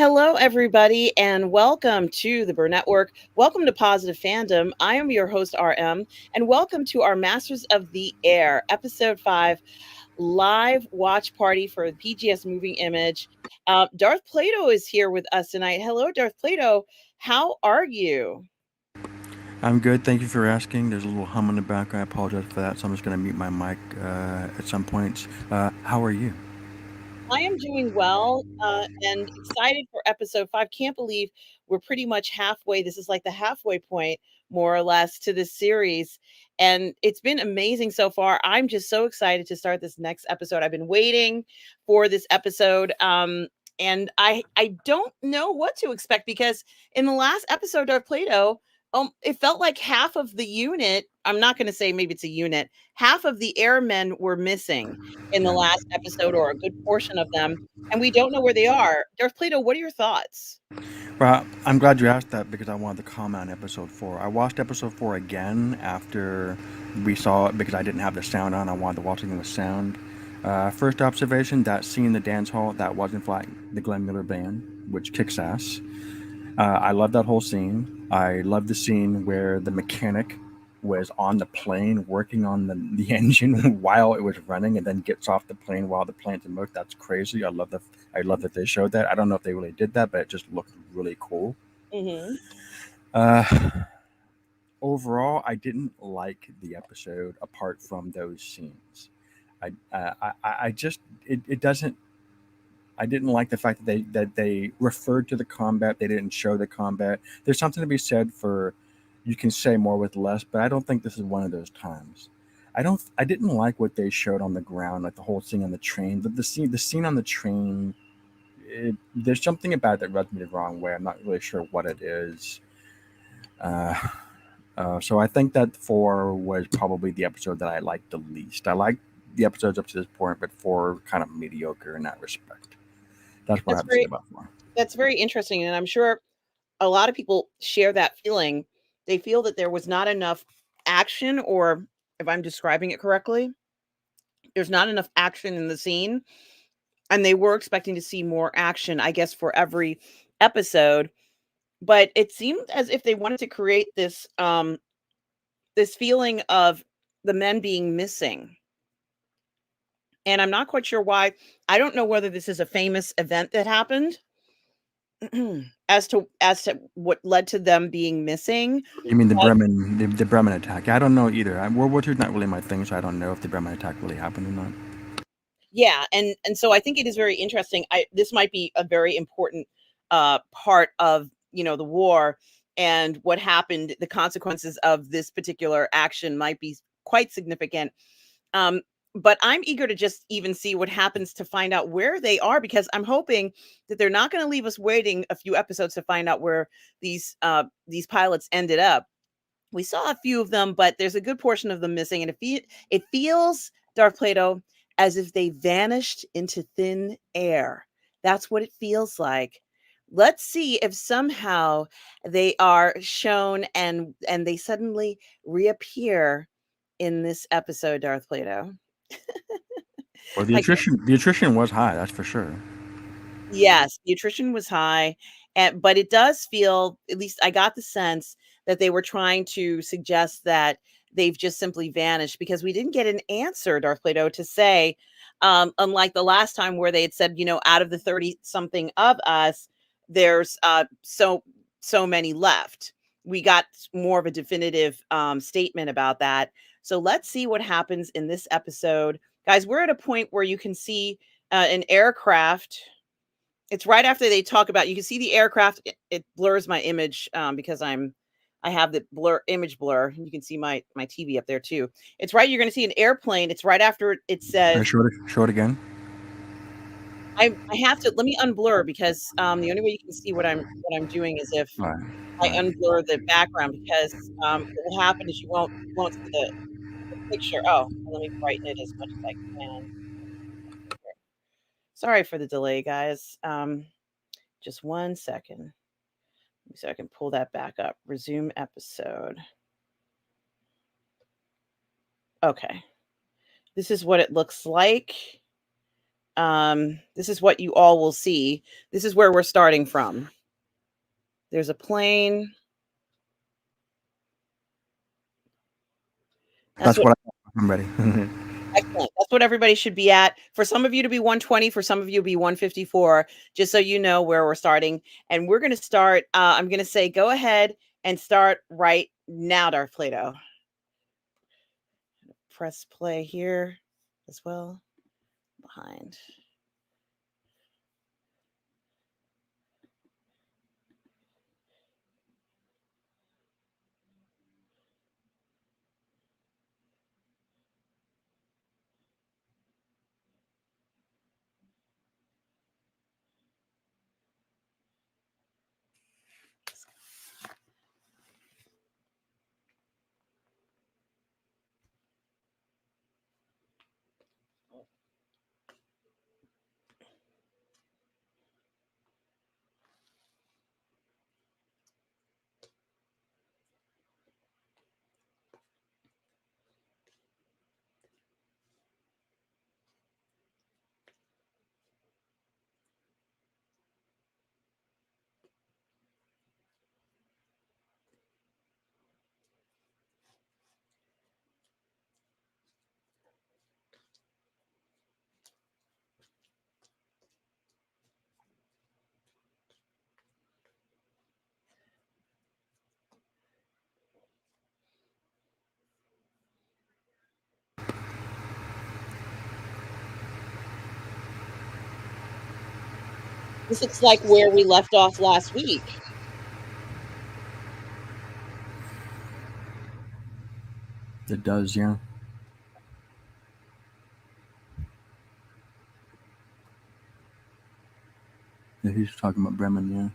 Hello, everybody, and welcome to the Burnettwork. Welcome to Positive Fandom. I am your host, RM, and welcome to our Masters of the Air, Episode 5, live watch party for the PGS Moving Image. Darth Plato is here with us tonight. Hello, Darth Plato. How are you? I'm good. Thank you for asking. There's a little hum in the background. I apologize for that. So I'm just going to mute my mic at some points. How are you? I am doing well and excited for episode 5. Can't believe we're pretty much halfway. This is like the halfway point, more or less, to this series. And it's been amazing so far. I'm just so excited to start this next episode. I've been waiting for this episode. And I don't know what to expect because in the last episode of Plato, it felt like half of the unit, I'm not going to say maybe it's a unit, half of the airmen were missing in the Yeah. last episode, or a good portion of them, and we don't know where they are. Darth Plato, what are your thoughts? Well, I'm glad you asked that because I wanted to comment on episode 4. I watched episode 4 again after we saw it because I didn't have the sound on. I wanted to watch it with sound. First observation, that scene in the dance hall, that wasn't like the Glenn Miller band, which kicks ass. I love that whole scene. I love the scene where the mechanic was on the plane working on the engine while it was running and then gets off the plane while the plane's in motion. That's crazy. I love that they showed that. I don't know if they really did that, but it just looked really cool. Hmm. Uh, Overall, I didn't like the episode apart from those scenes. I just it doesn't. I didn't like the fact that they referred to the combat. They didn't show the combat. There's something to be said for you can say more with less, but I don't think this is one of those times. I didn't like what they showed on the ground, like the whole scene on the train. The scene on the train. There's something about it that rubs me the wrong way. I'm not really sure what it is. Uh, so I think that 4 was probably the episode that I liked the least. I liked the episodes up to this point, but 4 kind of mediocre in that respect. That's what I That's have to say very about 4. that's very interesting, and I'm sure a lot of people share that feeling. They feel that there was not enough action, or if I'm describing it correctly, there's not enough action in the scene, and they were expecting to see more action, I guess, for every episode. But it seemed as if they wanted to create this feeling of the men being missing. And I'm not quite sure why. I don't know whether this is a famous event that happened as to what led to them being missing. You mean the But The Bremen attack? I don't know either. World War II is not really my thing, so I don't know if the Bremen attack really happened or not. yeah, and so I think it is very interesting. This might be a very important part of, the war, and what happened, the consequences of this particular action might be quite significant. Um, but I'm eager to just even see what happens to find out where they are, because I'm hoping that they're not going to leave us waiting a few episodes to find out where these pilots ended up. We saw a few of them, but there's a good portion of them missing, and it feels, Darth Plato, as if they vanished into thin air. That's what it feels like. Let's see if somehow they are shown and they suddenly reappear in this episode, Darth Plato. Well, I can't. the attrition was high, that's for sure. Yes, the attrition was high, and but it does feel, at least I got the sense, that they were trying to suggest that they've just simply vanished, because we didn't get an answer, Darth Plato, to say, unlike the last time where they had said, out of the 30 something of us, there's so many left. We got more of a definitive statement about that. So let's see what happens in this episode. Guys, we're at a point where you can see an aircraft. It's right after they talk about, you can see the aircraft. It blurs my image because I have the image blur. You can see my TV up there too. It's right. You're going to see an airplane. It's right after it says, Show it again. I have to, let me unblur, because the only way you can see what I'm doing is if All right, I all right. unblur the background, because what will happen is you won't see the picture. Oh, let me brighten it as much as I can. Sorry for the delay, guys. Just 1 second. So I can pull that back up. Resume episode. Okay. This is what it looks like. This is what you all will see. This is where we're starting from. There's a plane. That's That's what what I'm ready. excellent. That's what everybody should be at. For some of you to be 120, for some of you to be 154, just so you know where we're starting. And we're going to start. I'm going to say, go ahead and start right now, Darth Plato. Press play here as well. Behind. This looks like where we left off last week. It does, yeah. Yeah, he's talking about Bremen, yeah.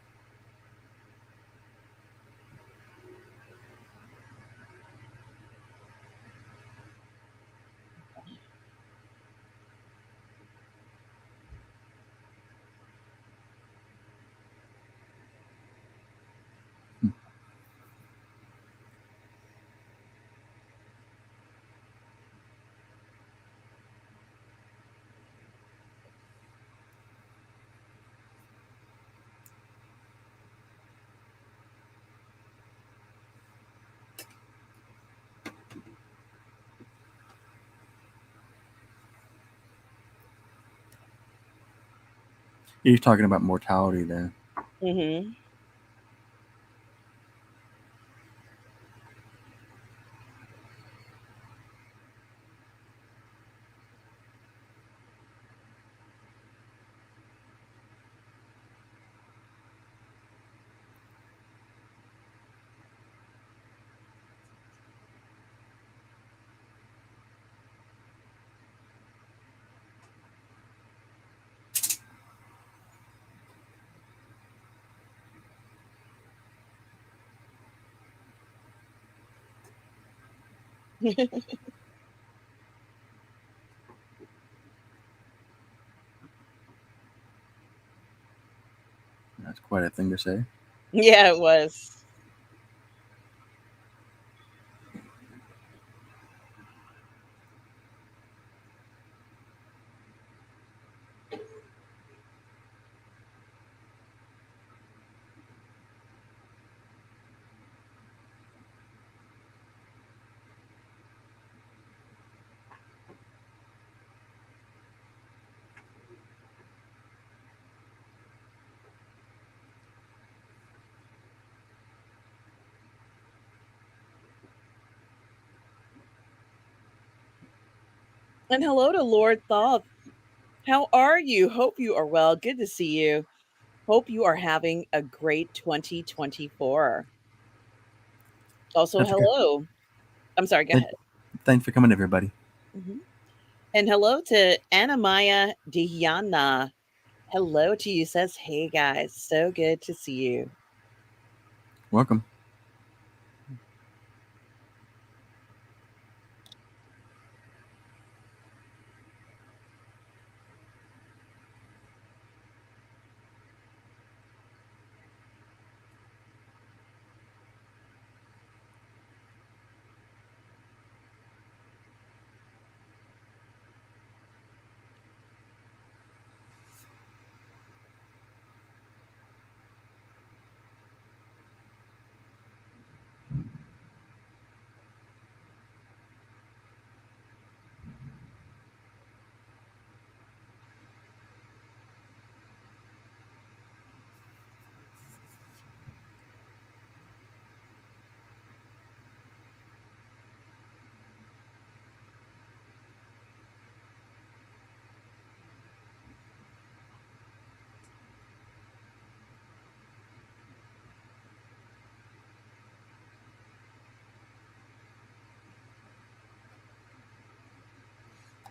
He's talking about mortality there. Mm-hmm. That's quite a thing to say. Yeah, it was. And hello to Lord Thoth. How are you? Hope you are well. Good to see you. Hope you are having a great 2024. Also, That's okay. hello. I'm sorry, go ahead. Thanks for coming, everybody. Mhm. And hello to Anamaya Diana. Hello to you. Says, hey guys, so good to see you. Welcome.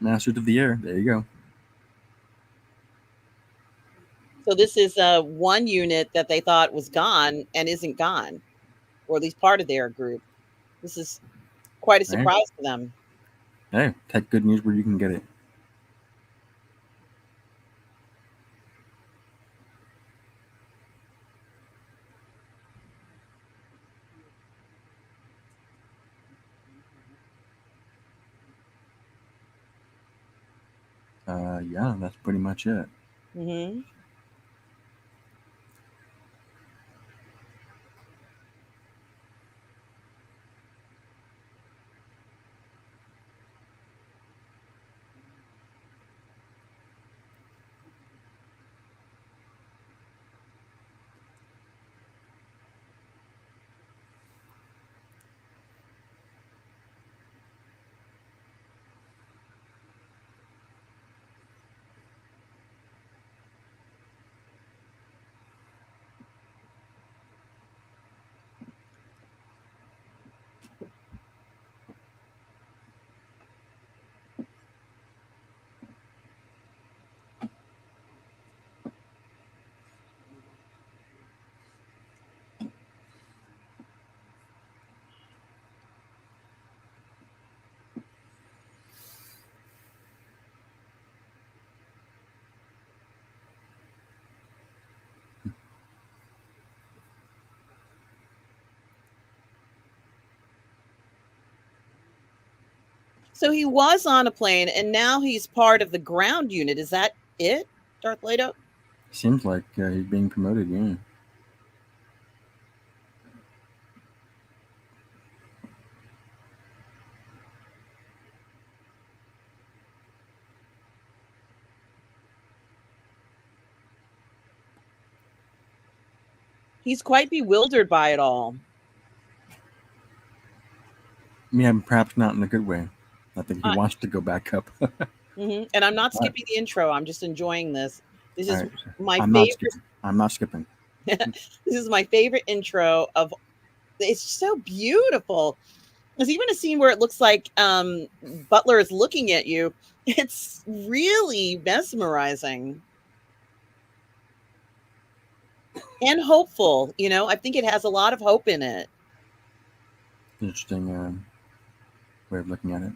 Masters of the Air. There you go. So this is one unit that they thought was gone and isn't gone, or at least part of their group. This is quite a Hey, surprise for them. hey, take good news where you can get it. Yeah, that's pretty much it. Hmm. So he was on a plane, and now he's part of the ground unit. Is that it, Darth Plato? Seems like he's being promoted. Yeah. He's quite bewildered by it all. Yeah, perhaps not in a good way. I think he I, wants to go back up. And I'm not All right. skipping the intro. I'm just enjoying this. This All is right. my I'm not favorite. skipping. I'm not skipping. This is my favorite intro of. It's so beautiful. There's even a scene where it looks like Butler is looking at you. It's really mesmerizing and hopeful. I think it has a lot of hope in it. Interesting way of looking at it.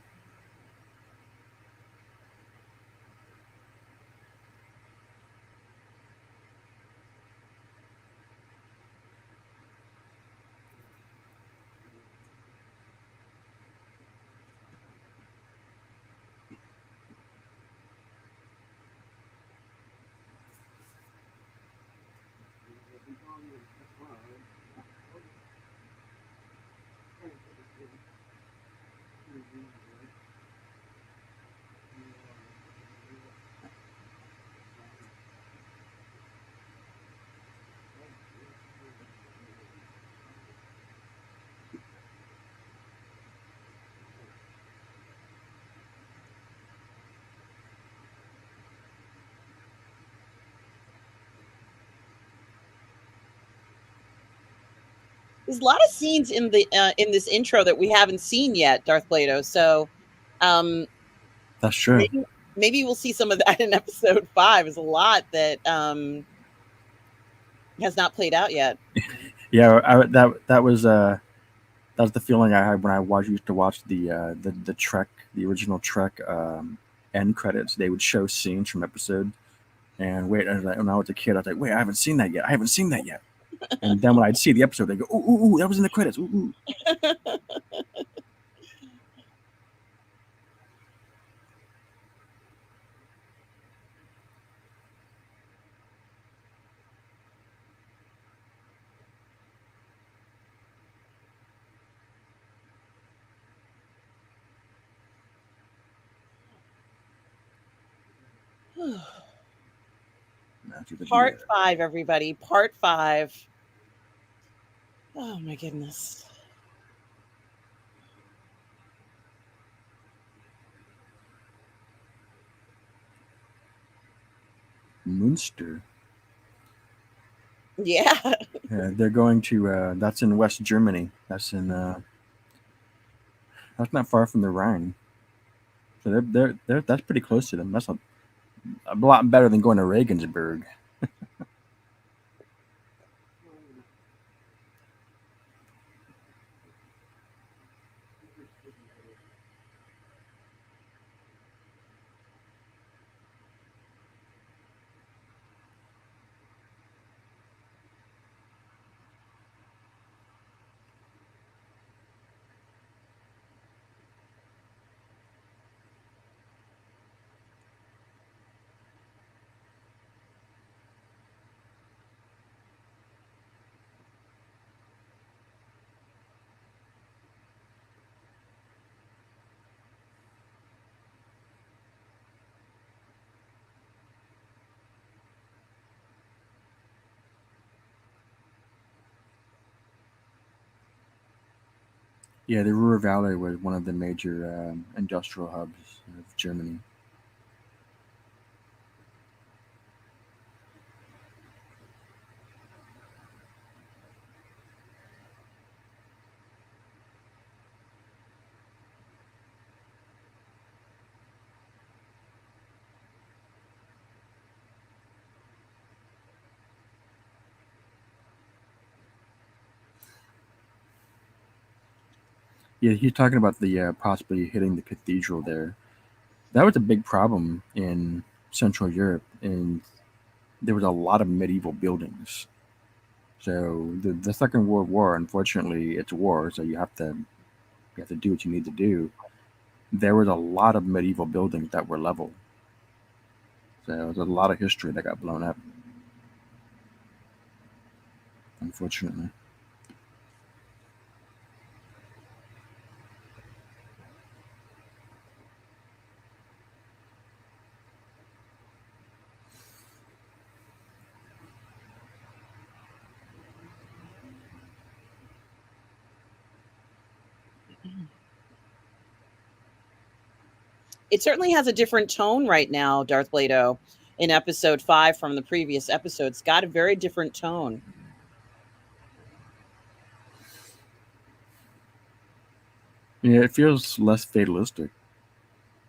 There's a lot of scenes in this intro that we haven't seen yet, Darth Plato. So um, That's true. maybe we'll see some of that in episode 5. There's a lot that has not played out yet. Yeah, that was the feeling I had when I used to watch the Trek, the original Trek end credits. They would show scenes from episode, and wait, when I was a kid, I was like, wait, I haven't seen that yet. I haven't seen that yet. And then when I'd see the episode, they go, ooh, ooh, ooh, that was in the credits. Ooh, ooh. Part 5, everybody. Part 5. Oh my goodness. Munster. Yeah. They're going to. That's in West Germany. That's in. That's not far from the Rhine. So they're that's pretty close to them. That's a lot better than going to Regensburg. Yeah, the Ruhr Valley was one of the major industrial hubs of Germany. Yeah, he's talking about the possibly hitting the cathedral there. That was a big problem in Central Europe, and there was a lot of medieval buildings. So the Second World War, unfortunately, it's war, so you have to do what you need to do. There was a lot of medieval buildings that were level, so there's a lot of history that got blown up, unfortunately. It certainly has a different tone right now, Darth Plato, in episode 5 from the previous episode. It's got a very different tone. Yeah, it feels less fatalistic.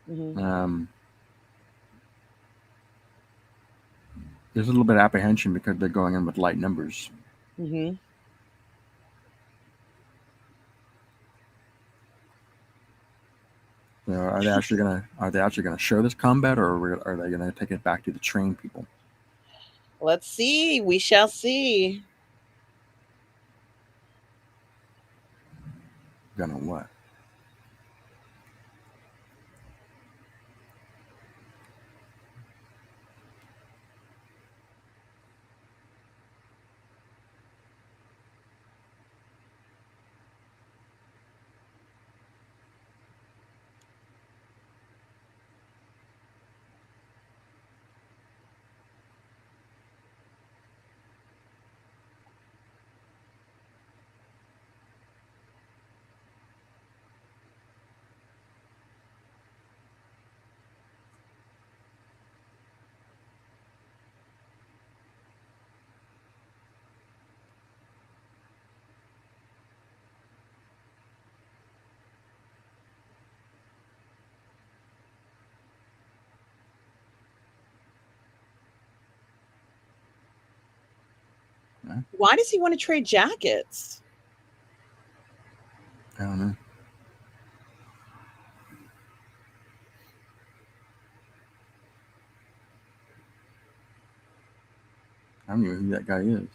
Mhm. Um, there's a little bit of apprehension because they're going in with light numbers. Mhm. So are they actually gonna show this combat, or are they gonna take it back to the train people? Let's see. We shall see. Gonna what? Huh? Why does he want to trade jackets? I don't know. I don't even know who that guy is.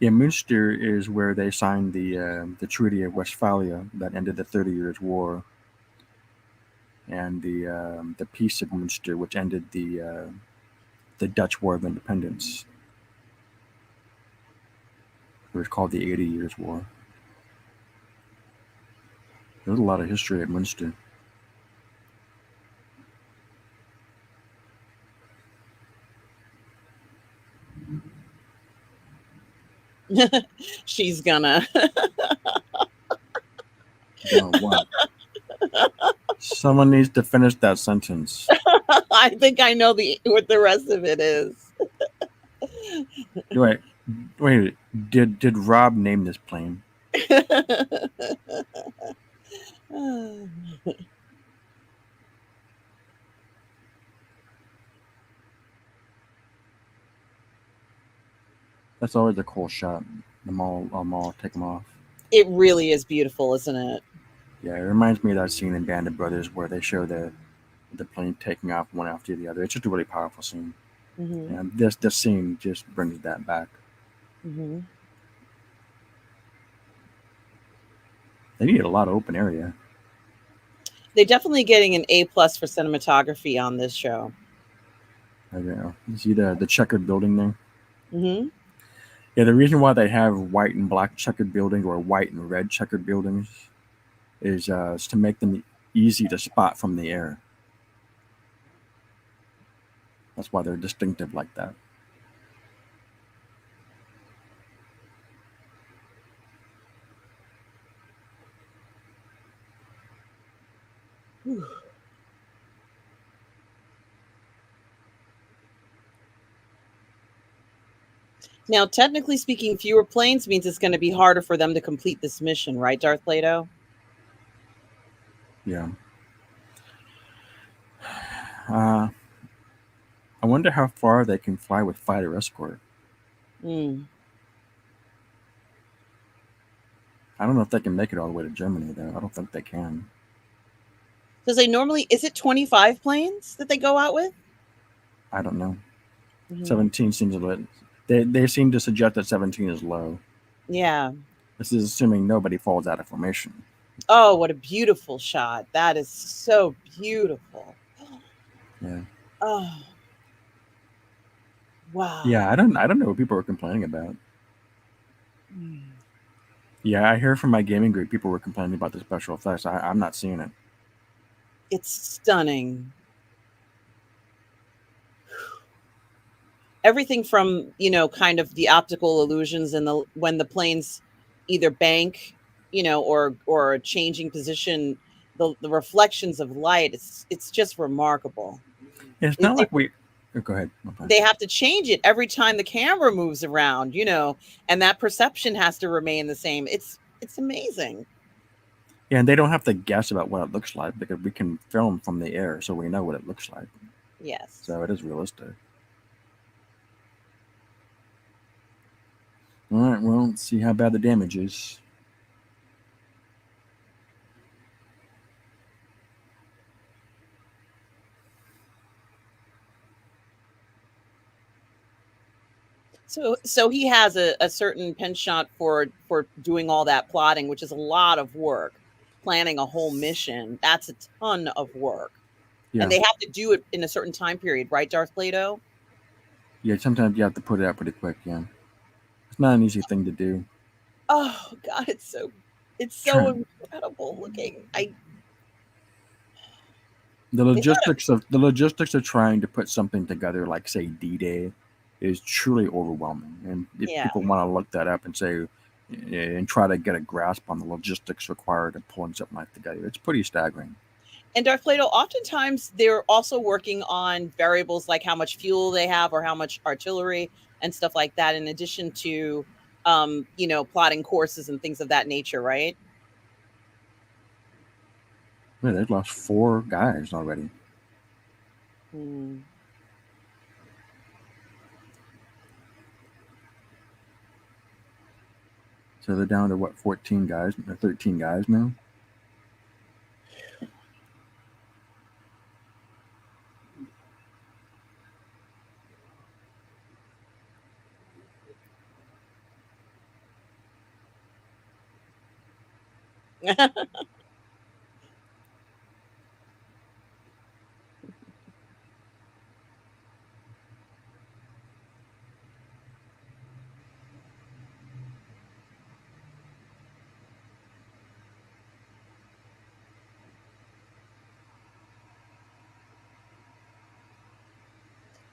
Yeah, Münster is where they signed the Treaty of Westphalia that ended the 30 Years' War, and the Peace of Münster, which ended the Dutch War of Independence. It was called the 80 Years' War. There's a lot of history at Münster. She's gonna. Gonna what? Someone needs to finish that sentence. I think I know what the rest of it is. Wait, wait. Did Rob name this plane? That's always a cool shot. I'm all take them off. It really is beautiful, isn't it? Yeah, it reminds me of that scene in Band of Brothers where they show the plane taking off one after the other. It's just a really powerful scene. Mm-hmm. And this scene just brings that back. Mm-hmm. They need a lot of open area. They're definitely getting an A+ for cinematography on this show. You see the checkered building there? Mm-hmm. Yeah, the reason why they have white and black checkered buildings or white and red checkered buildings is to make them easy to spot from the air. That's why they're distinctive like that. Whew. Now, technically speaking, fewer planes means it's going to be harder for them to complete this mission, right, Darth Plato? Yeah. I wonder how far they can fly with fighter escort. Mm. I don't know if they can make it all the way to Germany, though. I don't think they can. Because they normally, is it 25 planes that they go out with? I don't know. Mm-hmm. 17 seems a little. They seem to suggest that 17 is low. Yeah. This is assuming nobody falls out of formation. Oh, what a beautiful shot. That is so beautiful. Yeah. Oh, wow. Yeah, I don't know what people are complaining about. Mm. Yeah, I hear from my gaming group people were complaining about the special effects. I'm not seeing it. It's stunning. Everything from, kind of the optical illusions and when the planes either bank, or changing position, the reflections of light, it's just remarkable. It's They, not they, like we. Oh, go ahead. they have to change it every time the camera moves around, and that perception has to remain the same. It's amazing. Yeah, and they don't have to guess about what it looks like because we can film from the air, so we know what it looks like. Yes. So it is realistic. All right, well, let's see how bad the damage is. So he has a certain penchant for doing all that plotting, which is a lot of work. Planning a whole mission, that's a ton of work. Yeah. And they have to do it in a certain time period, right, Darth Plato? Yeah, sometimes you have to put it out pretty quick, yeah. It's not an easy thing to do. Oh God, it's so Trying incredible looking. the logistics of trying to put something together like say D-Day is truly overwhelming. And if Yeah. people want to look that up and say and try to get a grasp on the logistics required of pulling something like together, it's pretty staggering. And Darth Plato, oftentimes they're also working on variables like how much fuel they have or how much artillery and stuff like that, in addition to, plotting courses and things of that nature, right? Yeah, they've lost 4 guys already. Hmm. So they're down to what, 14 guys or 13 guys now?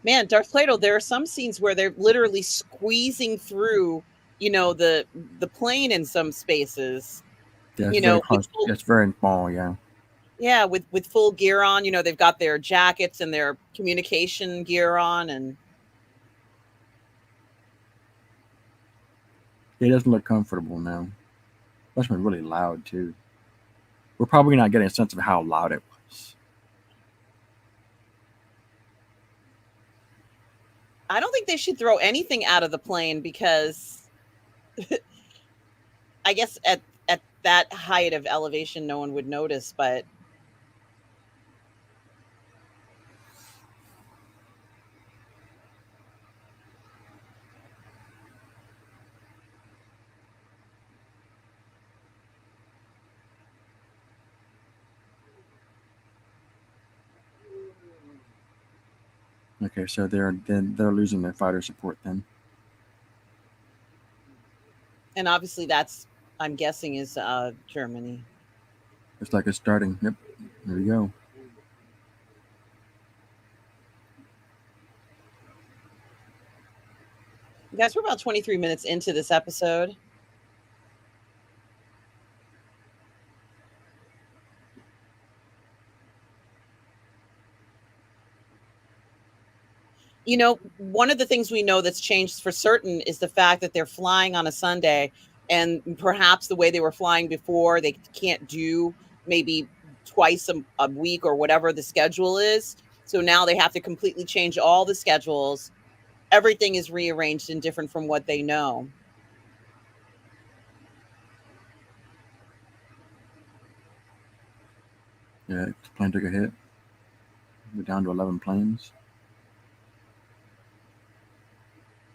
Man, Darth Plato, there are some scenes where they're literally squeezing through, the plane in some spaces, That's you very know, with close. full, That's very small. Yeah. yeah, with full gear on. They've got their jackets and their communication gear on, and It doesn't look comfortable now. Must have been really loud too. We're probably not getting a sense of how loud it was. I don't think they should throw anything out of the plane because I guess at that height of elevation, no one would notice. But Okay, so they're losing their fighter support then. and obviously that's, I'm guessing, is Germany. Looks like it's starting. Yep. There we go. Guys, we're about 23 minutes into this episode. One of the things we know that's changed for certain is the fact that they're flying on a Sunday, and perhaps the way they were flying before, they can't do maybe twice a week or whatever the schedule is. So now they have to completely change all the schedules. Everything is rearranged and different from what they know. Yeah, the plane took a hit. We're down to 11 planes.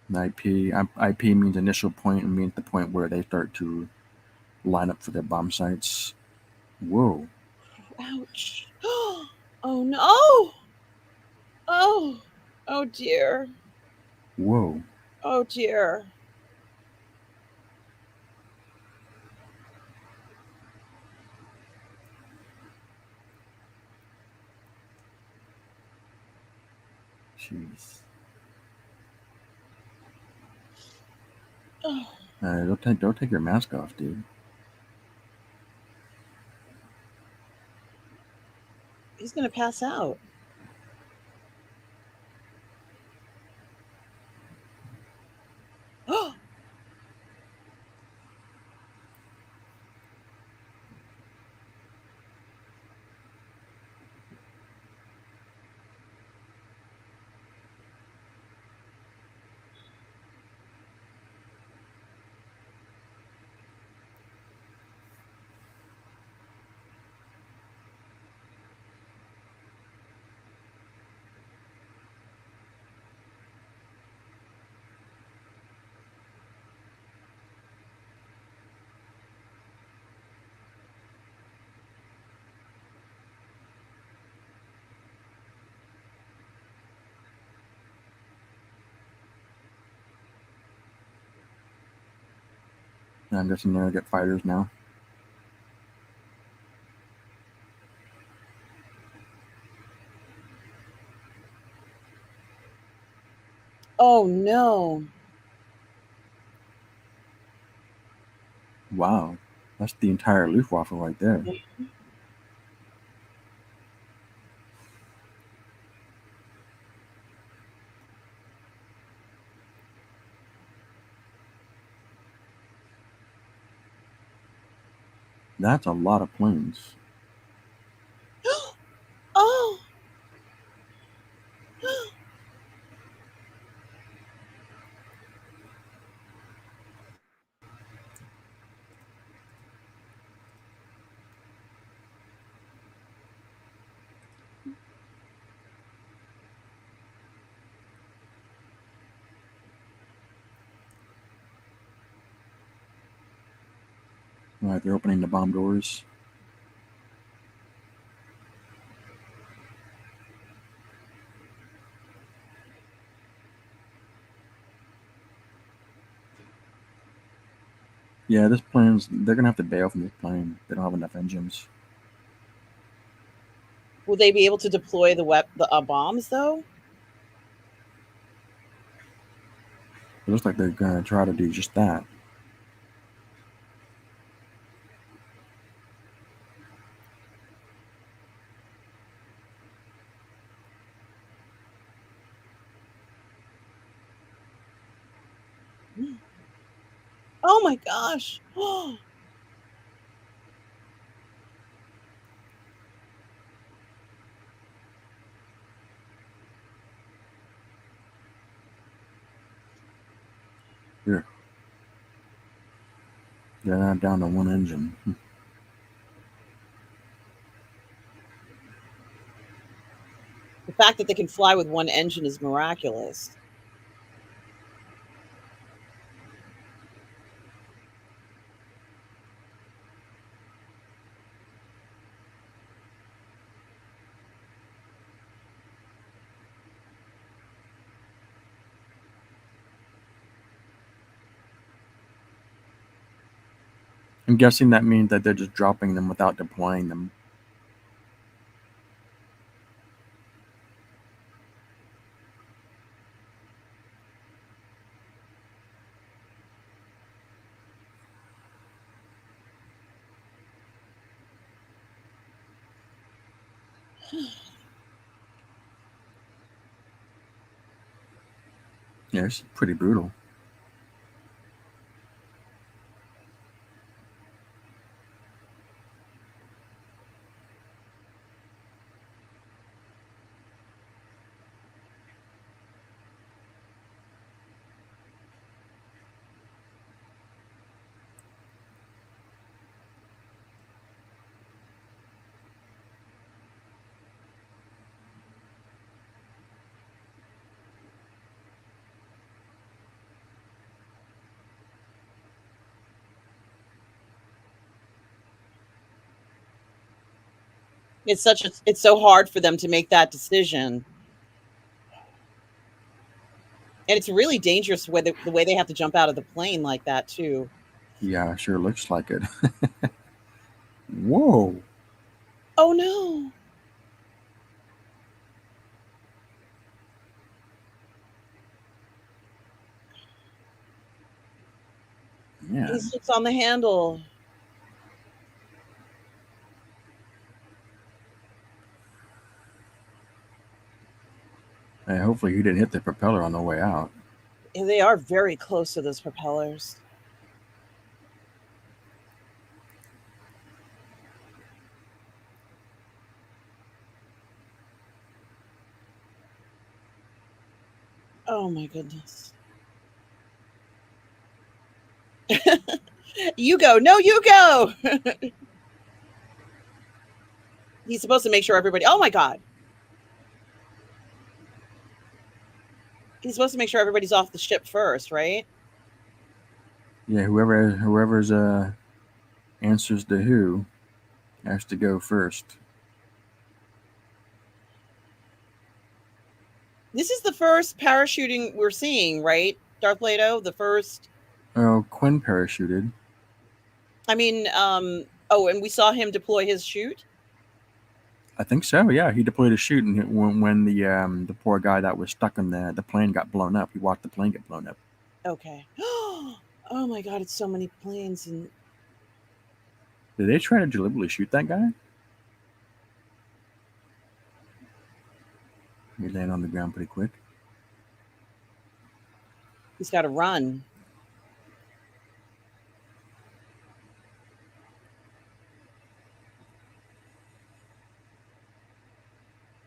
And IP means initial point and means the point where they start to line up for their bomb sites. Whoa. Ouch. Oh no. Oh. Oh dear. Whoa. Oh dear. Jeez. Oh, Don't take your mask off, dude. he's gonna pass out. Oh, And I'm guessing they're gonna get fighters now. oh no. Wow. That's the entire Luftwaffe right there. That's a lot of planes. Oh. Right, they're opening the bomb doors. Yeah, this plane's. They're gonna have to bail from this plane. They don't have enough engines. Will they be able to deploy the bombs though? It looks like they're gonna try to do just that. Oh my gosh. Here, they're not down to one engine. The fact that they can fly with one engine is miraculous. I'm guessing that means that they're just dropping them without deploying them. Yeah, it's pretty brutal. It's so hard for them to make that decision. And it's really dangerous the way they have to jump out of the plane like that too. Yeah, sure looks like it. Whoa. Oh no. Yeah. He sits on the handle. Hey, hopefully he didn't hit the propeller on the way out. And they are very close to those propellers. Oh my goodness. You go. No, you go. He's supposed to make sure everybody. Oh my God. He's supposed to make sure everybody's off the ship first, right? Yeah, whoever's answers to who has to go first. This is the first parachuting we're seeing, right? Darth Plato, the first. Oh, Quinn parachuted. I mean, oh, and we saw him deploy his chute. I think so. Yeah, he deployed a chute, and when the poor guy that was stuck in the plane got blown up, he watched the plane get blown up. Okay. Oh my God, it's so many planes and Did they try to deliberately shoot that guy? He landed on the ground pretty quick. he's got to run.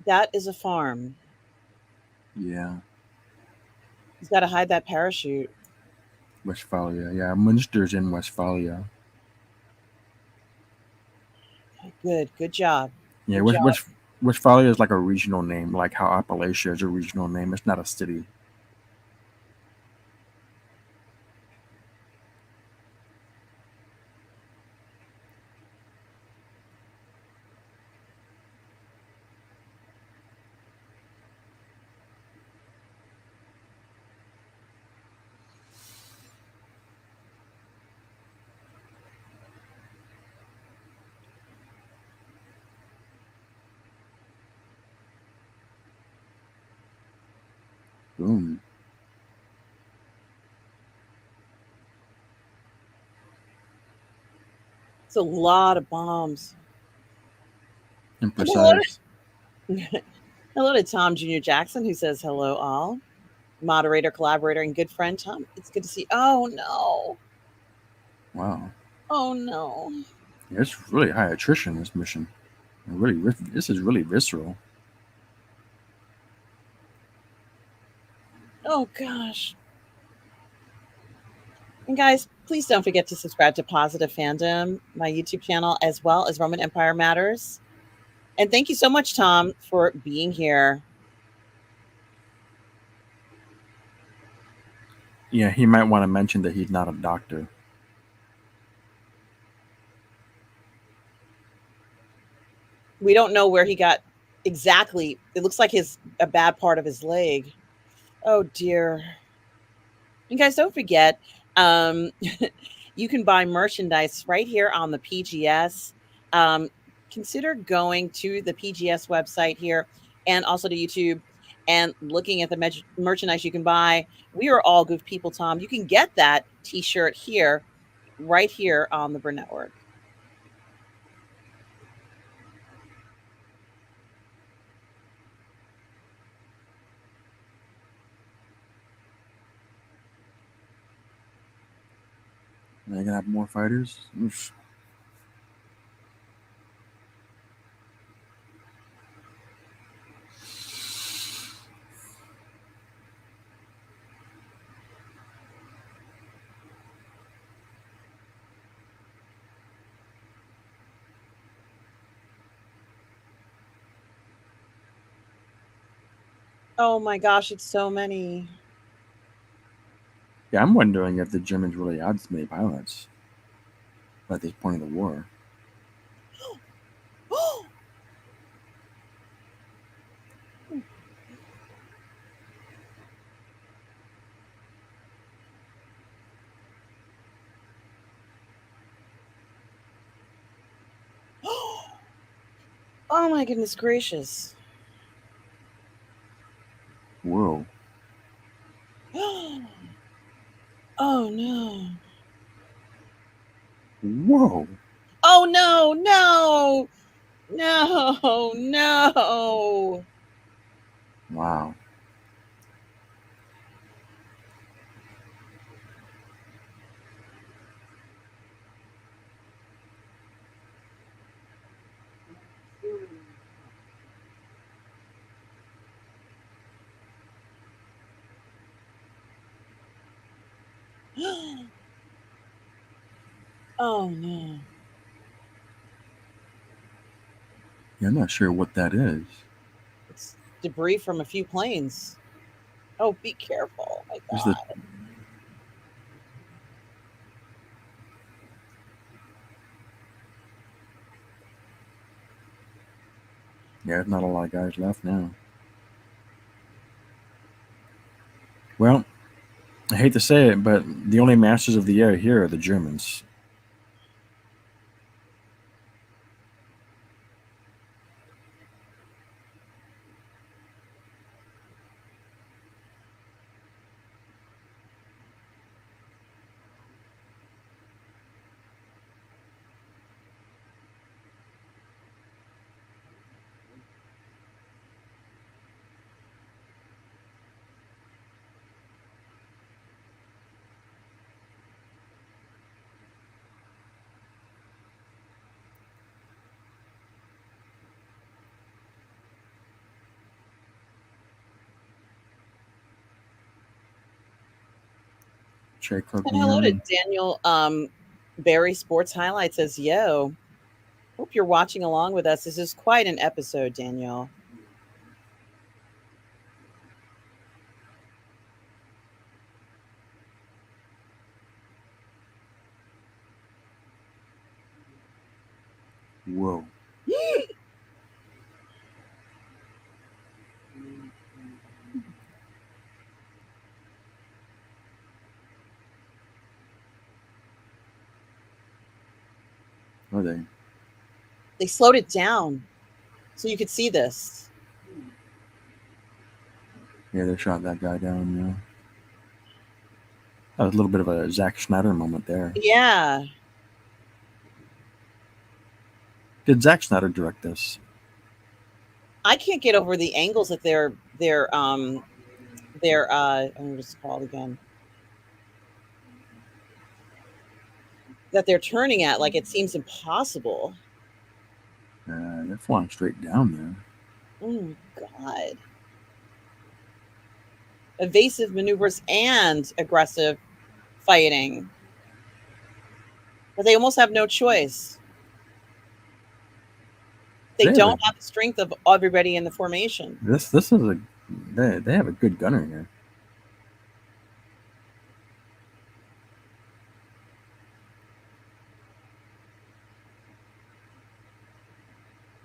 That is a farm. Yeah, He's got to hide that parachute. Westphalia. Yeah, Munster's in Westphalia. Good job. Yeah, Good job. Westphalia is like a regional name, like how Appalachia is a regional name. It's not a city. Boom. It's a lot of bombs. And And hello precise. to, hello to Tom Jr. Jackson, who says hello all. Moderator, collaborator, and good friend Tom. It's good to see. Oh no. Wow. Oh no. Yeah, it's really high attrition, this mission. And really, this is really visceral. Oh gosh. And guys, please don't forget to subscribe to Positive Fandom, my YouTube channel, as well as Roman Empire Matters. And thank you so much, Tom, for being here. Yeah, he might want to mention that he's not a doctor. We don't know where he got exactly. It looks like a bad part of his leg. Oh dear. You guys don't forget, um, you can buy merchandise right here on the PGS. Um, consider going to the PGS website here and also to YouTube and looking at the merchandise you can buy. We are all good people, Tom. You can get that t-shirt here, right here on the Burnettwork. Are they gonna have more fighters? Oof. Oh my gosh, it's so many. Yeah, I'm wondering if the Germans really had this many pilots at this point of the war. Oh my goodness gracious. Whoa. Oh no. Whoa. Oh no, no, no, no. Wow. Oh no. Yeah, I'm not sure what that is. It's debris from a few planes. Oh, be careful. Oh my Is the God. Yeah, there's not a lot of guys left now. Well, I hate to say it, but the only masters of the air here are the Germans. Chekhov And hello to Gunari. Daniel Barry Sports Highlights says, yo, hope you're watching along with us. This is quite an episode, Daniel. Whoa. Are they? They slowed it down so you could see this. Yeah, they shot that guy down. Yeah, that was a little bit of a Zack Snyder moment there. Yeah. Did Zack Snyder direct this? I can't get over the angles that what is it called again? That they're turning at, like it seems impossible. They're flying straight down there. Oh God. Evasive maneuvers and aggressive fighting. But they almost have no choice. They don't have the strength of everybody in the formation. This is a they have a good gunner here.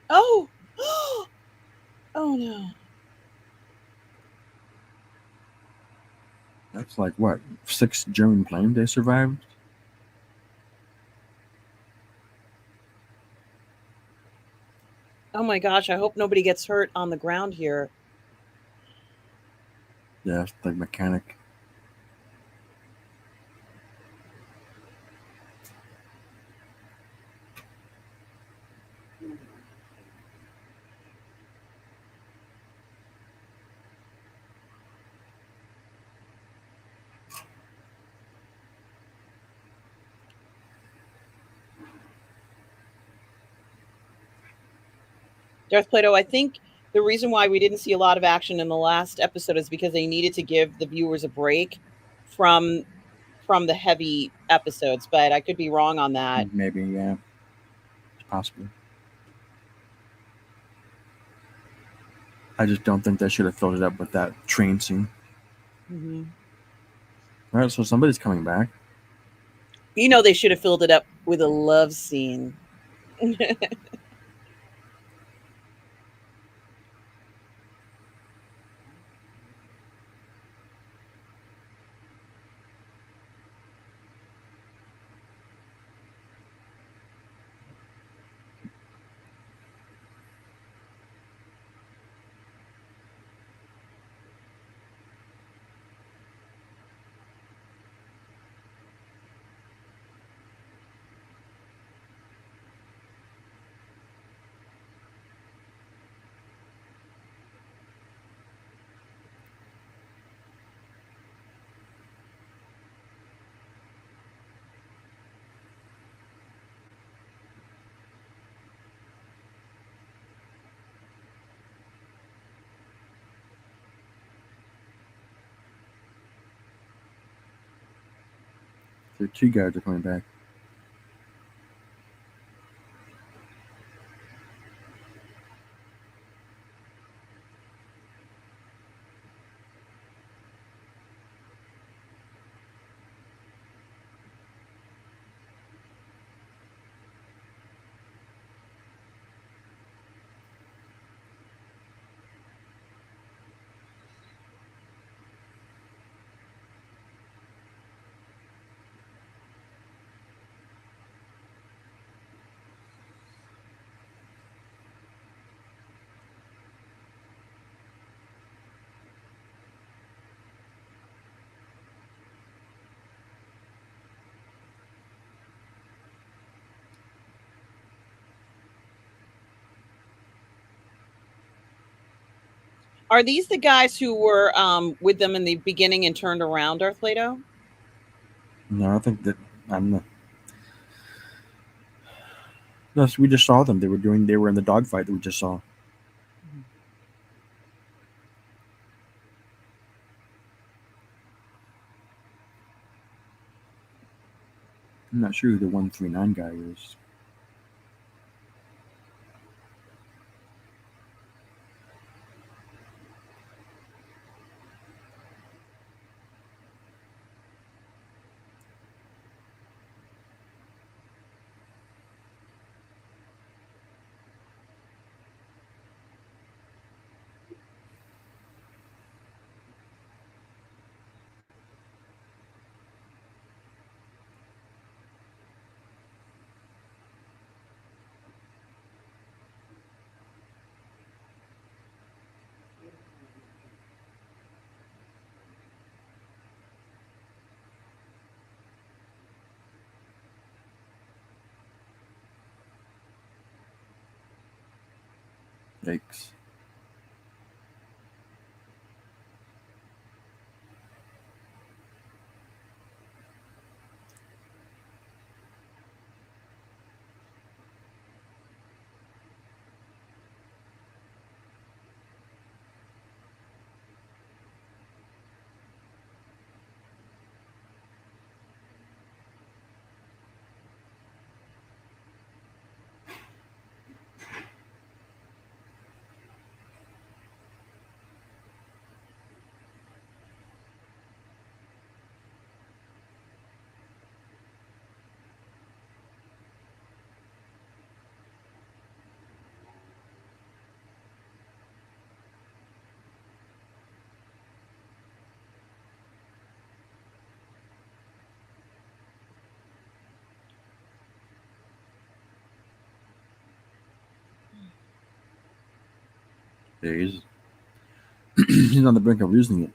Oh, oh no. That's like what, 6 German planes they survived. Oh my gosh, I hope nobody gets hurt on the ground here. Yeah, it's the mechanic. Darth Plato, I think the reason why we didn't see a lot of action in the last episode is because they needed to give the viewers a break from the heavy episodes, but I could be wrong on that. Maybe, yeah, it's possible. I just don't think they should have filled it up with that train scene. Mm-hmm. All right, so somebody's coming back. You know, they should have filled it up with a love scene. The 2 guards are coming back. Are these the guys who were with them in the beginning and turned around, Darth Plato? No, I think that I'm the. No, we just saw them. They were in the dogfight that we just saw. I'm not sure who the 139 guy is. Yikes. There he is. He's on the brink of losing it.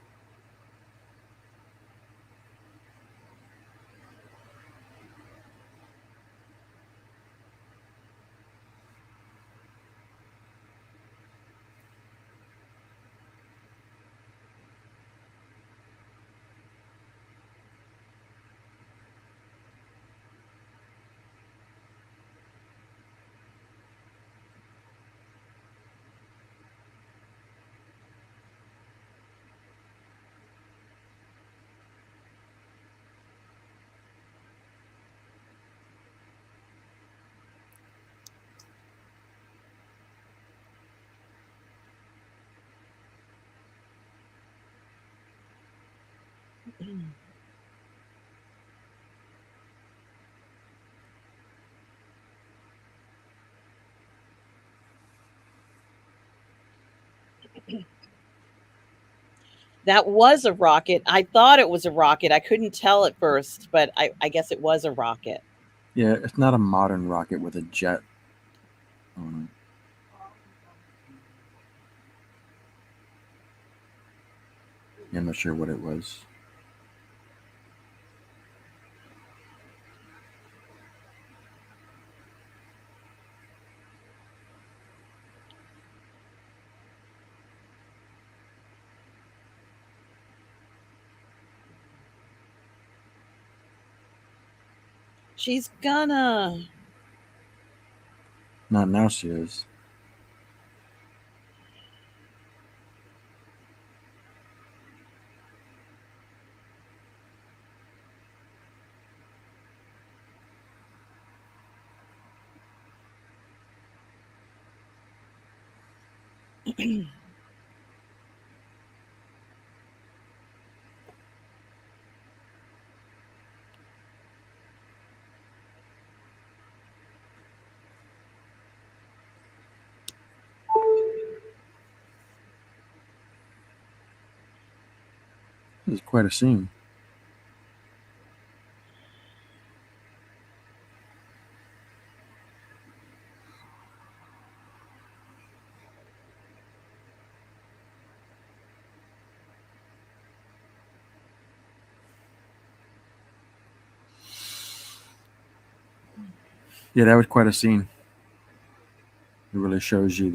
That was a rocket. I thought it was a rocket. I couldn't tell at first, but I guess it was a rocket. Yeah, it's not a modern rocket with a jet on it. Yeah, I'm not sure what it was. She's gonna. Not now, she is. This is quite a scene. Yeah, that was quite a scene. It really shows you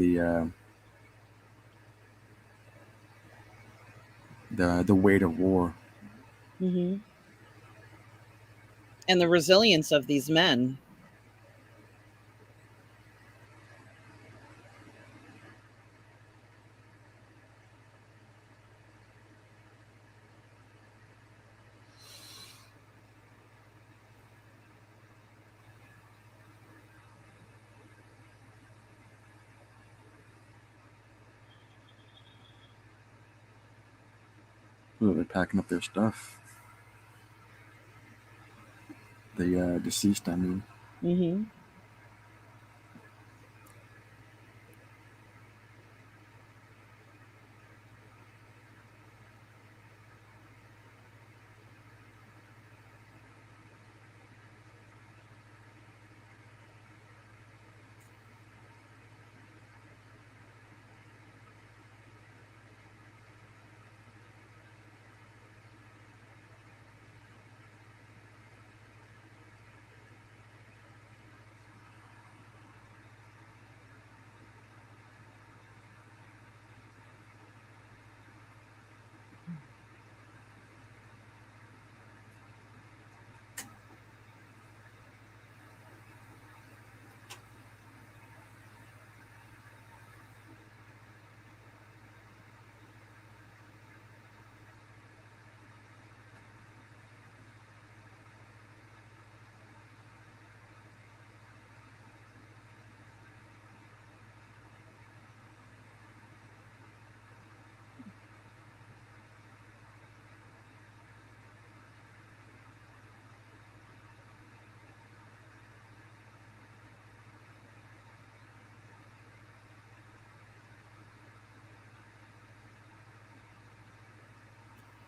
the weight of war. Mm-hmm. And the resilience of these men. Ooh, they're packing up their stuff. The deceased, I mean. Mm-hmm.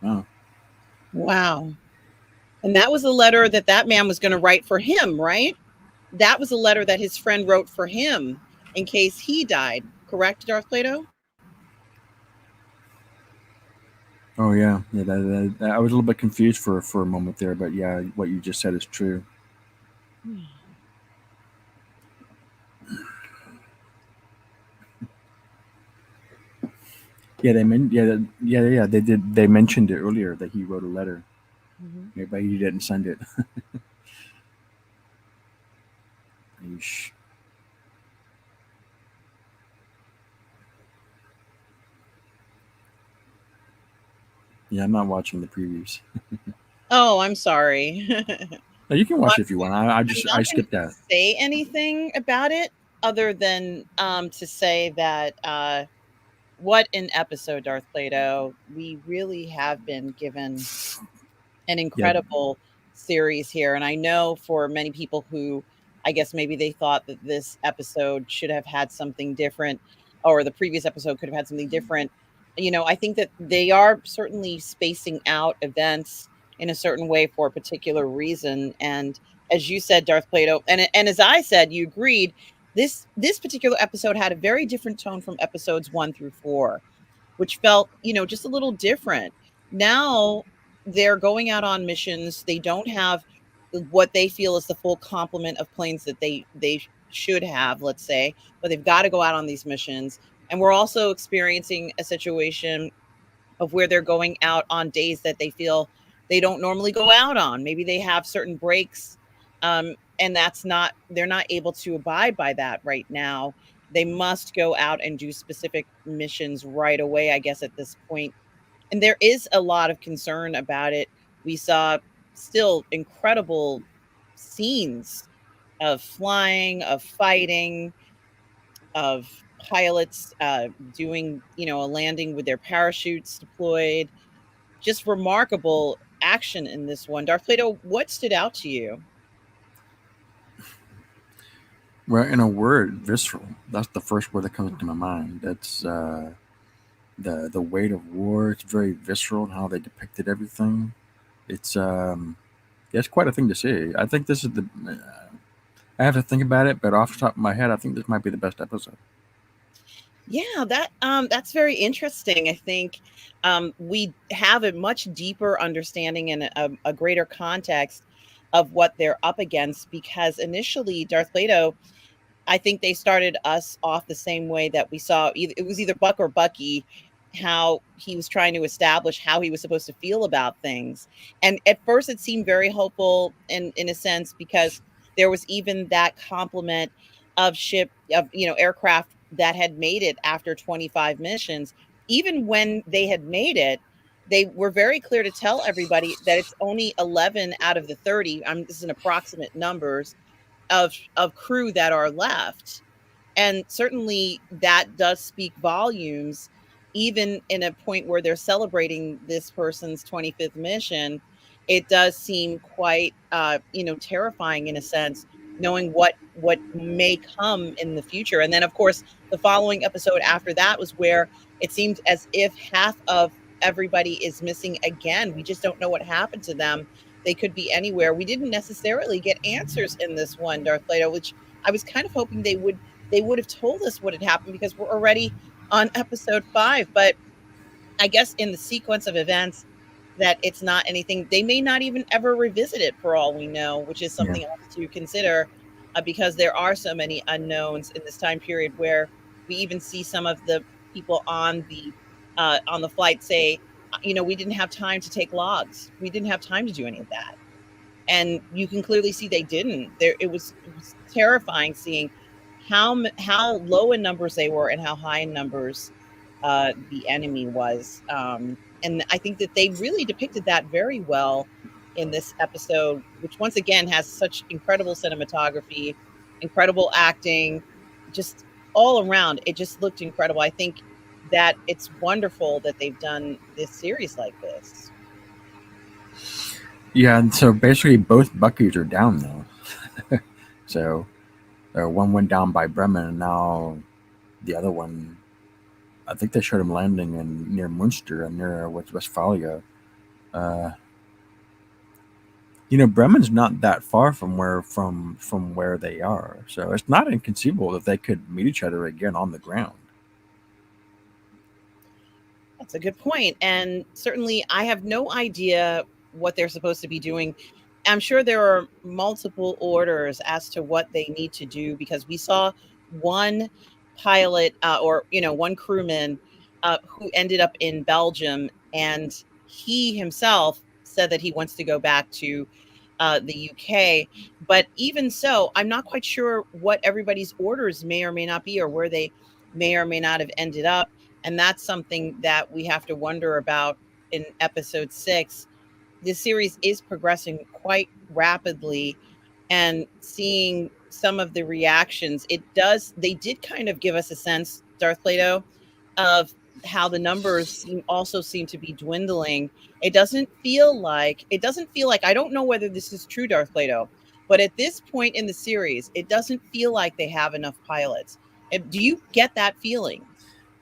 Oh. Wow. And that was a letter that man was going to write for him, right? That was a letter that his friend wrote for him in case he died. Correct, Darth Plato? Oh yeah, yeah. I was a little bit confused for a moment there, but yeah, what you just said is true. Yeah, yeah. They did. They mentioned it earlier that he wrote a letter. Mhm. Maybe he didn't send it. Yeesh. Yeah, I'm not watching the previews. Oh, I'm sorry. No, you can Well, watch it if you want. I I'm just not I going skipped to that. say anything about it other than to say that what an episode, Darth Plato. We really have been given an Yeah, incredible series here. And I know for many people who I guess maybe they thought that this episode should have had something different or the previous episode could have had something different. I think that they are certainly spacing out events in a certain way for a particular reason. And as you said, Darth Plato, and as I said, you agreed, this particular episode had a very different tone from episodes 1 through 4, which felt, just a little different. Now they're going out on missions. They don't have what they feel is the full complement of planes that they should have, let's say, but they've got to go out on these missions. And we're also experiencing a situation of where they're going out on days that they feel they don't normally go out on. Maybe they have certain breaks, and they're not able to abide by that right now. They must go out and do specific missions right away, I guess, at this point. And there is a lot of concern about it. We saw still incredible scenes of flying, of fighting, of pilots doing, a landing with their parachutes deployed. Just remarkable action in this one. Darth Plato, what stood out to you? well, in a word, visceral. That's the first word that comes to my mind. That's the weight of war. It's very visceral in how they depicted everything. It's yeah, it's quite a thing to see. I think this is the. I have to think about it, but off the top of my head, I think this might be the best episode. Yeah, that's very interesting. I think we have a much deeper understanding and a greater context of what they're up against because initially Darth Plato, I think they started us off the same way that we saw it was either Buck or Bucky, how he was trying to establish how he was supposed to feel about things. And at first it seemed very hopeful in a sense because there was even that compliment of aircraft that had made it after 25 missions. Even when they had made it, they were very clear to tell everybody that it's only 11 out of the 30. This is an approximate numbers of crew that are left. And certainly that does speak volumes, even in a point where they're celebrating this person's 25th mission. It does seem quite, terrifying in a sense, knowing what may come in the future. And then, of course, the following episode after that was where it seemed as if half of everybody is missing again. We just don't know what happened to them. They could be anywhere. We didn't necessarily get answers in this one, Darth Plato, which I was kind of hoping they would have told us what had happened because we're already on episode 5. But I guess in the sequence of events, that it's not anything, they may not even ever revisit it for all we know, which is Yeah. something else to consider because there are so many unknowns in this time period where we even see some of the people on the flight say, we didn't have time to take logs. We didn't have time to do any of that, and you can clearly see they didn't. It was terrifying seeing how low in numbers they were and how high in numbers the enemy was. And I think that they really depicted that very well in this episode, which once again has such incredible cinematography, incredible acting, just all around. It just looked incredible. I think that it's wonderful that they've done this series like this. Yeah, and so basically both Buckies are down now. So one went down by Bremen, and now the other one. I think they showed him landing in near Munster and near Westphalia. Uh, Bremen's not that far from where they are, so it's not inconceivable that they could meet each other again on the ground. That's a good point. And certainly, I have no idea what they're supposed to be doing. I'm sure there are multiple orders as to what they need to do because we saw one pilot or one crewman who ended up in Belgium, and he himself said that he wants to go back to the UK. But even so, I'm not quite sure what everybody's orders may or may not be, or where they may or may not have ended up. And that's something that we have to wonder about in episode 6. This series is progressing quite rapidly, and seeing some of the reactions, they did kind of give us a sense, Darth Plato, of how the numbers also seem to be dwindling. It doesn't feel like I don't know whether this is true, Darth Plato, but at this point in the series, it doesn't feel like they have enough pilots. Do you get that feeling?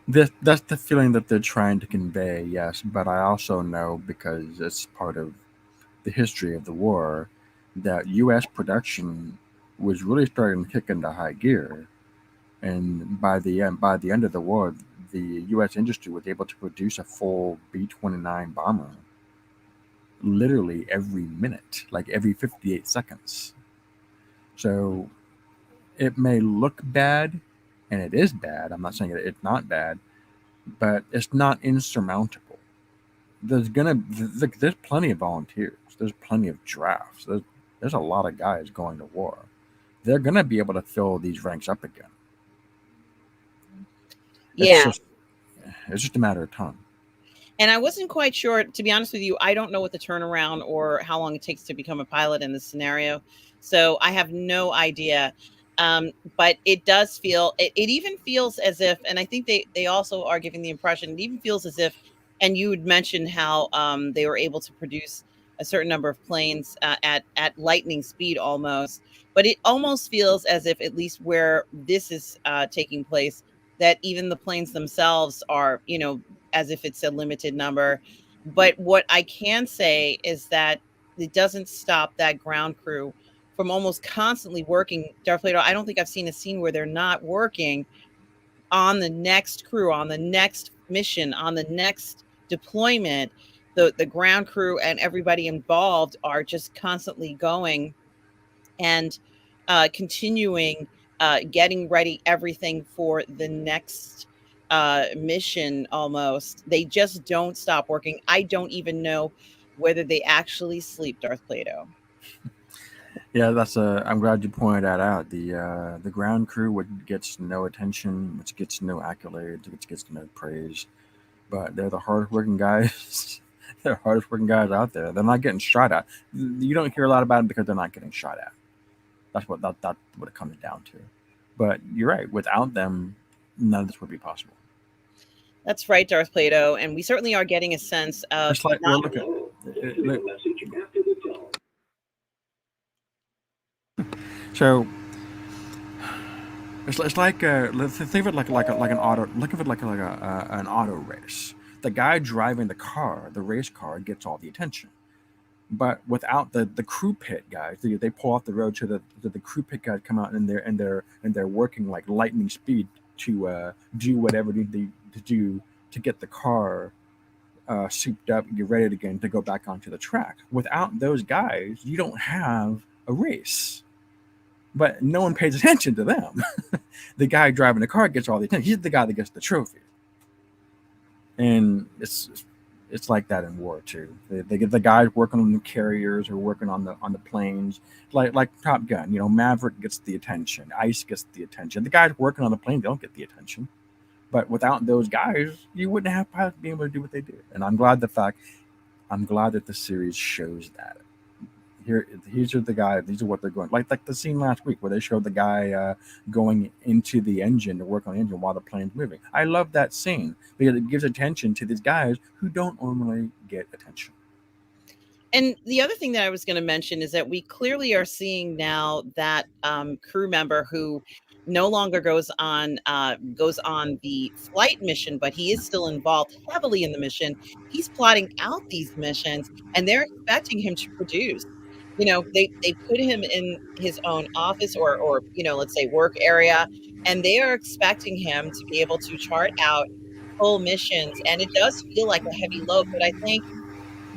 That's the feeling that they're trying to convey, yes. But I also know, because it's part of the history of the war, that U.S. production was really starting to kick into high gear, and by the end of the war, the U.S. industry was able to produce a full B-29 bomber literally every minute, like every 58 seconds. So it may look bad, and it is bad. I'm not saying it's not bad, but it's not insurmountable. There's plenty of volunteers. There's plenty of drafts. There's a lot of guys going to war. They're gonna be able to fill these ranks up again. It's Yeah. just it's just a matter of time. And I wasn't quite sure, to be honest with you. I don't know what the turnaround or how long it takes to become a pilot in this scenario. So I have no idea. But it does feel, it even feels as if, and I think they also are giving the impression, it even feels as if, and you had mentioned how they were able to produce a certain number of planes at lightning speed almost. But it almost feels as if, at least where this is taking place, that even the planes themselves are, as if it's a limited number. But what I can say is that it doesn't stop that ground crew from almost constantly working. Darth Vader, I don't think I've seen a scene where they're not working on the next crew, on the next mission, on the next deployment. The ground crew and everybody involved are just constantly going and continuing, getting ready everything for the next mission almost. They just don't stop working. I don't even know whether they actually sleep, Darth Plato. Yeah, I'm glad you pointed that out. The ground crew, which gets no attention, which gets no accolades, which gets no praise, but they're the hardest working guys. They're the hardest working guys out there. They're not getting shot at. You don't hear a lot about them because they're not getting shot at. That's what it comes down to. But you're right. Without them, none of this would be possible. That's right, Darth Plato. And we certainly are getting a sense of It's like, not. well, look at look, so it's like think of it like an auto. Look of it like an auto race. The guy driving the car, the race car, gets all the attention. But without the crew pit guys, they pull off the road so that the crew pit guys come out, and they're working like lightning speed to do whatever they need to do to get the car souped up and get ready again to go back onto the track. Without those guys, you don't have a race. But no one pays attention to them. The guy driving the car gets all the attention. He's the guy that gets the trophy. And it's like that in war too. They get the guys working on the carriers or working on the planes, like Top Gun. Maverick gets the attention, Ice gets the attention. The guys working on the plane, they don't get the attention. But without those guys, you wouldn't have pilots being able to do what they do. And I'm glad that the series shows that. These are the guys. These are what they're going like the scene last week where they showed the guy going into the engine to work on the engine while the plane's moving. I love that scene because it gives attention to these guys who don't normally get attention. And the other thing that I was going to mention is that we clearly are seeing now that crew member who no longer goes on the flight mission, but he is still involved heavily in the mission. He's plotting out these missions, and they're expecting him to produce. They put him in his own office, or let's say work area, and they are expecting him to be able to chart out full missions. And it does feel like a heavy load, but I think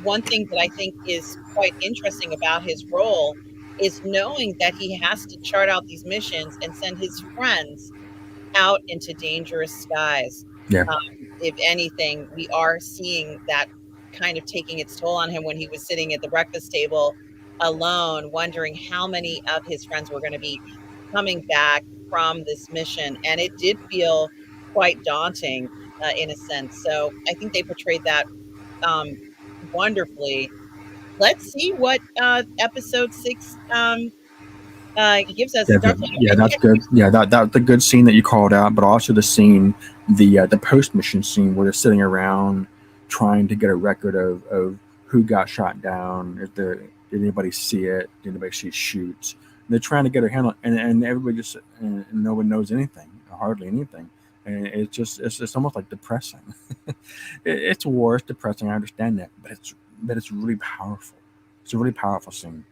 one thing that I think is quite interesting about his role is knowing that he has to chart out these missions and send his friends out into dangerous skies. Yeah. If anything, we are seeing that kind of taking its toll on him when he was sitting at the breakfast table alone, wondering how many of his friends were going to be coming back from this mission. And it did feel quite daunting in a sense. So I think they portrayed that um, wonderfully. Let's see what episode 6 gives us. Yeah, Darth yeah, that's good. Yeah, that the good scene that you called out, but also the scene, the post mission scene where they're sitting around trying to get a record of who got shot down. If there did anybody see it? Did anybody see shoots? And they're trying to get a handle, and everybody just and no one knows anything, hardly anything, and it's almost like depressing. It's war, it's depressing. I understand that, but it's really powerful. It's a really powerful scene.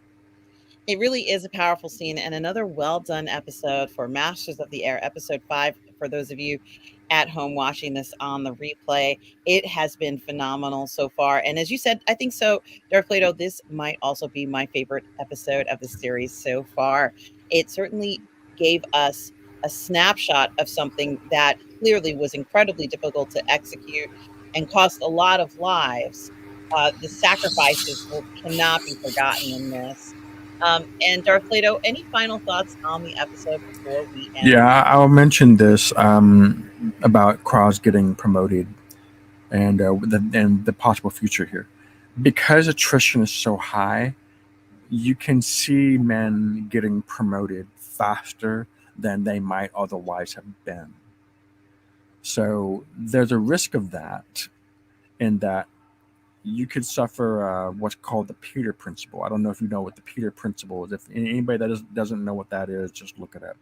It really is a powerful scene, and another well done episode for Masters of the Air, episode 5. For those of you at home watching this on the replay, it has been phenomenal so far. And as you said, I think so, Darth Plato, this might also be my favorite episode of the series so far. It certainly gave us a snapshot of something that clearly was incredibly difficult to execute and cost a lot of lives. The sacrifices cannot be forgotten in this. And Darth Plato, any final thoughts on the episode before we end? Yeah, I'll mention this about Cross getting promoted and the possible future here. Because attrition is so high, you can see men getting promoted faster than they might otherwise have been. So there's a risk of that, in that you could suffer what's called the Peter principle. I don't know if you know what the Peter principle is. If anybody that doesn't know what that is, just look it up.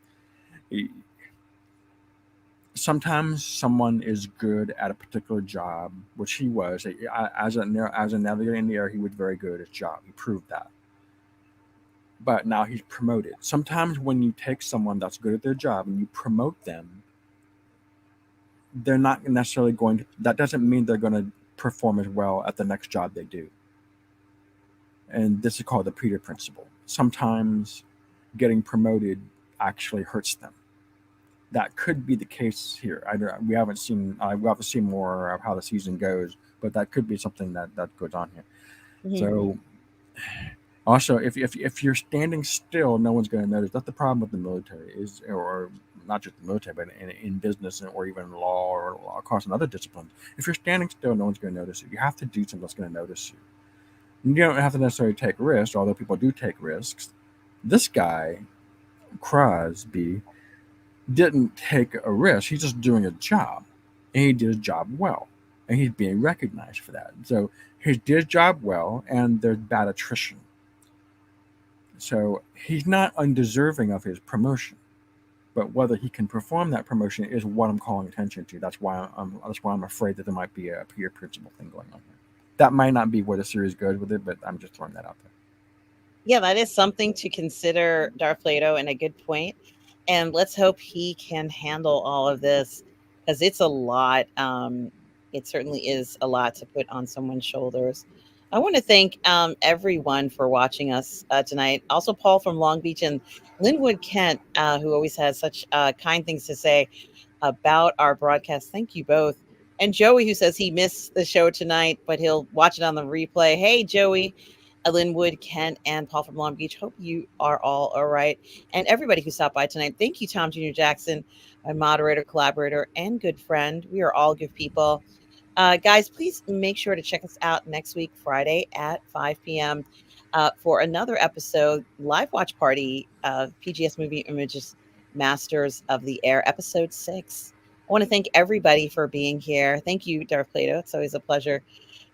Sometimes someone is good at a particular job, which he was. As a navigator in the air, he was very good at his job. He proved that. But now he's promoted. Sometimes when you take someone that's good at their job and you promote them, they're not necessarily going to. That doesn't mean they're going to perform as well at the next job they do. And this is called the Peter principle. Sometimes getting promoted actually hurts them. That could be the case here. We haven't seen. We have to see more of how the season goes, but that could be something that goes on here. Mhm. So, also, if you're standing still, no one's going to notice. That's the problem with the military, or not just the military, but in business or even law or across another disciplines. If you're standing still, no one's going to notice you. You have to do something that's going to notice you. You don't have to necessarily take risks, although people do take risks. This guy, Crosby, didn't take a risk. He's just doing a job, and he did his job well, and he's being recognized for that. So he did his job well, and there's bad attrition. So he's not undeserving of his promotion, but whether he can perform that promotion is what I'm calling attention to. That's why I'm afraid that there might be a peer principle thing going on here. That might not be where the series goes with it, but I'm just throwing that out there. Yeah, that is something to consider, Darth Plato, and a good point. And let's hope he can handle all of this, because it's a lot. It certainly is a lot to put on someone's shoulders. I want to thank everyone for watching us tonight. Also, Paul from Long Beach and Linwood Kent, who always has such kind things to say about our broadcast. Thank you both. And Joey, who says he missed the show tonight, but he'll watch it on the replay. Hey, Joey, Linwood, Kent, and Paul from Long Beach. Hope you are all right. And everybody who stopped by tonight. Thank you, Tom Jr. Jackson, my moderator, collaborator, and good friend. We are all good people. Guys, please make sure to check us out next week, Friday at 5 p.m. For another episode, live watch party of PGS Movie Images Masters of the Air, episode 6. I want to thank everybody for being here. Thank you, Darth Plato. It's always a pleasure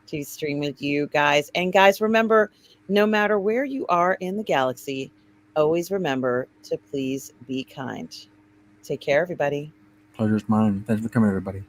to stream with you guys. And guys, remember, no matter where you are in the galaxy, always remember to please be kind. Take care, everybody. Pleasure's mine. Thanks for coming, everybody.